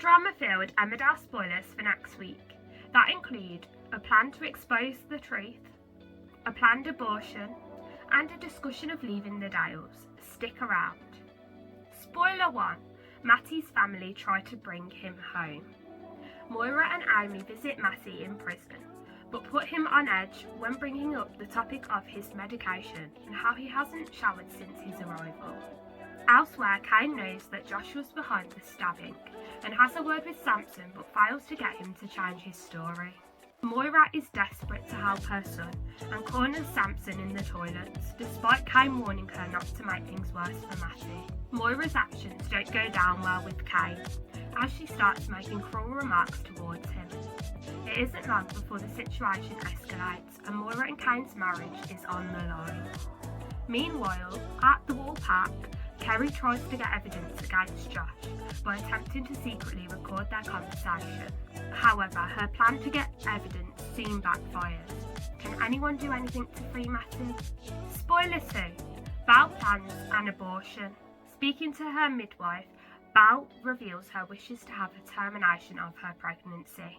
drama-filled Emmerdale spoilers for next week. That include a plan to expose the truth, a planned abortion, and a discussion of leaving the Dales. Stick around. Spoiler 1. Matty's family try to bring him home. Moira and Amy visit Matty in prison, but put him on edge when bringing up the topic of his medication and how he hasn't showered since his arrival. Elsewhere, Kane knows that Joshua's behind the stabbing and has a word with Samson but fails to get him to change his story. Moira is desperate to help her son and corners Samson in the toilets, despite Kane warning her not to make things worse for Matty. Moira's actions don't go down well with Kane, as she starts making cruel remarks towards him. It isn't long before the situation escalates and Moira and Kane's marriage is on the line. Meanwhile, at the Wall Park, Kerry tries to get evidence against Josh by attempting to secretly record their conversation. However, her plan to get evidence soon backfires. Can anyone do anything to free Matty? Spoiler 2. Belle plans an abortion. Speaking to her midwife, Belle reveals her wishes to have a termination of her pregnancy.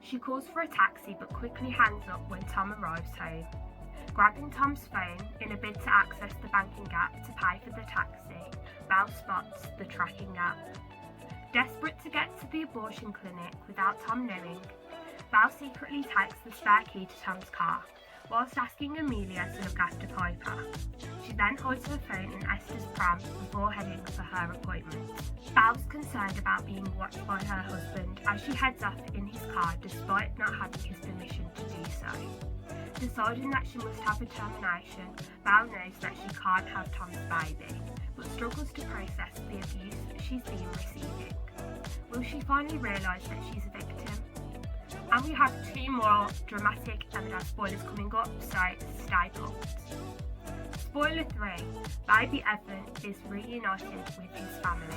She calls for a taxi but quickly hangs up when Tom arrives home. Grabbing Tom's phone in a bid to access the banking app to pay for the taxi, Belle spots the tracking app. Desperate to get to the abortion clinic without Tom knowing, Belle secretly takes the spare key to Tom's car, whilst asking Amelia to look after Piper. She then hides her phone in Esther's pram before heading for her appointment. Belle's concerned about being watched by her husband as she heads off in his car despite not having his permission to do so. Deciding that she must have a termination, Belle knows that she can't have Tom's baby, but struggles to process the abuse she's been receiving. Will she finally realise that she's a victim? And we have 2 more dramatic Emmerdale spoilers coming up, so stay put. Spoiler 3. Baby Evan is reunited with his family.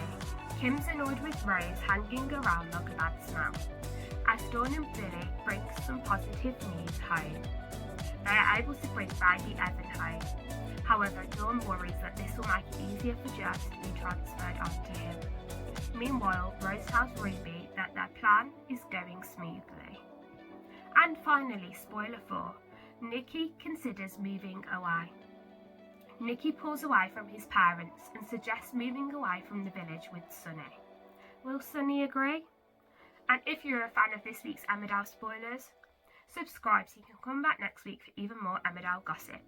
Kim's annoyed with Rose hanging around like a bad smell, as Dawn and Billy bring some positive news home. They are able to bring baby Evan home. However, Dawn worries that this will make it easier for Jess to be transferred onto him. Meanwhile, Rose tells Ruby that their plan is going smoothly. And finally, spoiler 4, Nikki considers moving away. Nikki pulls away from his parents and suggests moving away from the village with Sunny. Will Sunny agree? And if you're a fan of this week's Emmerdale spoilers, subscribe so you can come back next week for even more Emmerdale gossip.